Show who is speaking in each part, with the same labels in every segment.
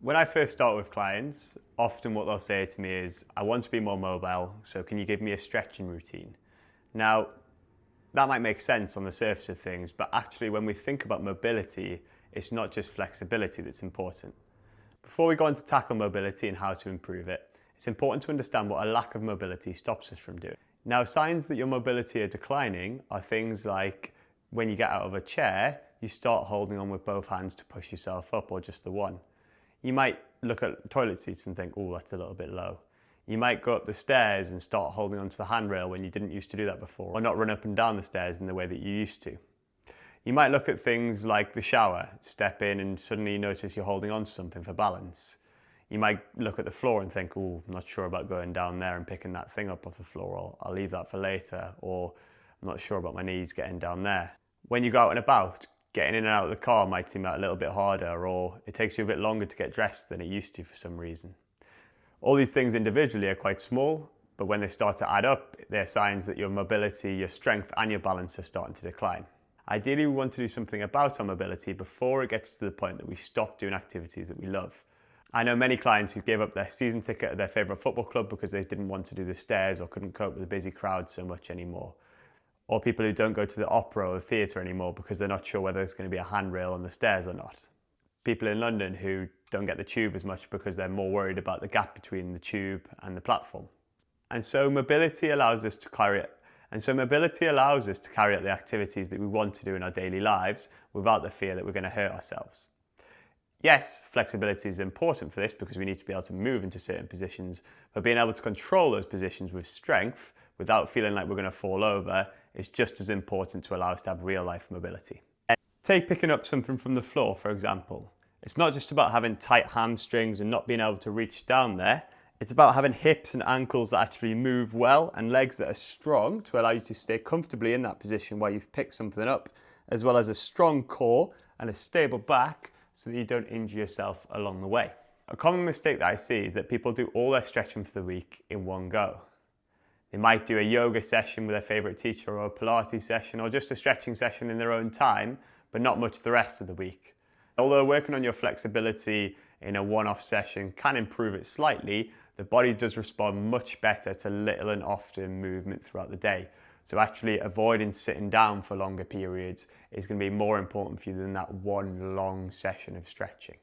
Speaker 1: When I first start with clients, often what they'll say to me is, I want to be more mobile, so can you give me a stretching routine? Now, that might make sense on the surface of things, but actually when we think about mobility, it's not just flexibility that's important. Before we go on to tackle mobility and how to improve it, it's important to understand what a lack of mobility stops us from doing. Now, signs that your mobility are declining are things like when you get out of a chair, you start holding on with both hands to push yourself up, or just the one. You might look at toilet seats and think, oh, that's a little bit low. You might go up the stairs and start holding onto the handrail when you didn't used to do that before, or not run up and down the stairs in the way that you used to. You might look at things like the shower, step in and suddenly notice you're holding on to something for balance. You might look at the floor and think, oh, I'm not sure about going down there and picking that thing up off the floor, or I'll leave that for later, or I'm not sure about my knees getting down there. When you go out and about, getting in and out of the car might seem a little bit harder, or it takes you a bit longer to get dressed than it used to for some reason. All these things individually are quite small, but when they start to add up, they're signs that your mobility, your strength and your balance are starting to decline. Ideally, we want to do something about our mobility before it gets to the point that we stop doing activities that we love. I know many clients who gave up their season ticket at their favourite football club because they didn't want to do the stairs or couldn't cope with the busy crowd so much anymore. Or people who don't go to the opera or the theatre anymore because they're not sure whether there's going to be a handrail on the stairs or not. People in London who don't get the tube as much because they're more worried about the gap between the tube and the platform. And so mobility allows us to carry out the activities that we want to do in our daily lives without the fear that we're going to hurt ourselves. Yes, flexibility is important for this because we need to be able to move into certain positions, but being able to control those positions with strength without feeling like we're going to fall over is just as important to allow us to have real life mobility. Take picking up something from the floor, for example. It's not just about having tight hamstrings and not being able to reach down there. It's about having hips and ankles that actually move well and legs that are strong to allow you to stay comfortably in that position while you pick something up, as well as a strong core and a stable back so that you don't injure yourself along the way. A common mistake that I see is that people do all their stretching for the week in one go. They might do a yoga session with their favourite teacher, or a Pilates session, or just a stretching session in their own time, but not much the rest of the week. Although working on your flexibility in a one-off session can improve it slightly, the body does respond much better to little and often movement throughout the day. So actually avoiding sitting down for longer periods is going to be more important for you than that one long session of stretching.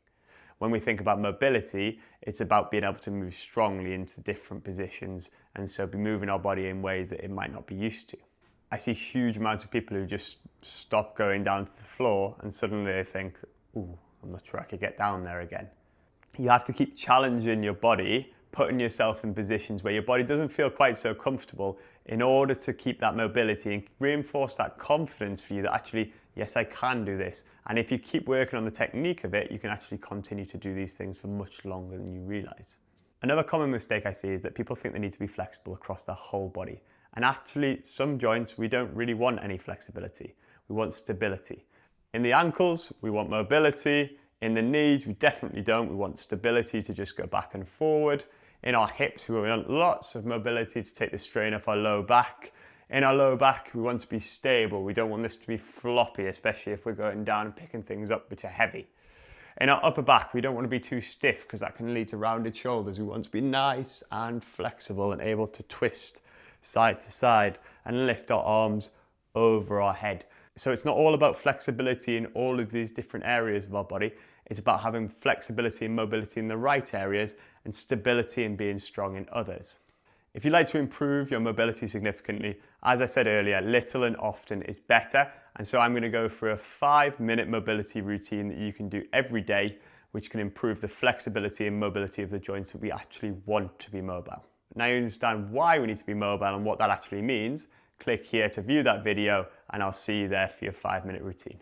Speaker 1: When we think about mobility, it's about being able to move strongly into different positions, and so be moving our body in ways that it might not be used to. I see huge amounts of people who just stop going down to the floor and suddenly they think, ooh, I'm not sure I could get down there again. You have to keep challenging your body, putting yourself in positions where your body doesn't feel quite so comfortable in order to keep that mobility and reinforce that confidence for you that actually, yes, I can do this. And if you keep working on the technique of it, you can actually continue to do these things for much longer than you realize. Another common mistake I see is that people think they need to be flexible across their whole body. And actually, some joints, we don't really want any flexibility. We want stability. In the ankles, we want mobility. In the knees, we definitely don't. We want stability to just go back and forward. In our hips, we want lots of mobility to take the strain off our low back. In our low back, we want to be stable. We don't want this to be floppy, especially if we're going down and picking things up which are heavy. In our upper back, we don't want to be too stiff because that can lead to rounded shoulders. We want to be nice and flexible and able to twist side to side and lift our arms over our head. So it's not all about flexibility in all of these different areas of our body. It's about having flexibility and mobility in the right areas and stability and being strong in others. If you'd like to improve your mobility significantly, as I said earlier, little and often is better. And so I'm going to go through a 5-minute mobility routine that you can do every day, which can improve the flexibility and mobility of the joints that we actually want to be mobile. Now you understand why we need to be mobile and what that actually means. Click here to view that video and I'll see you there for your 5-minute routine.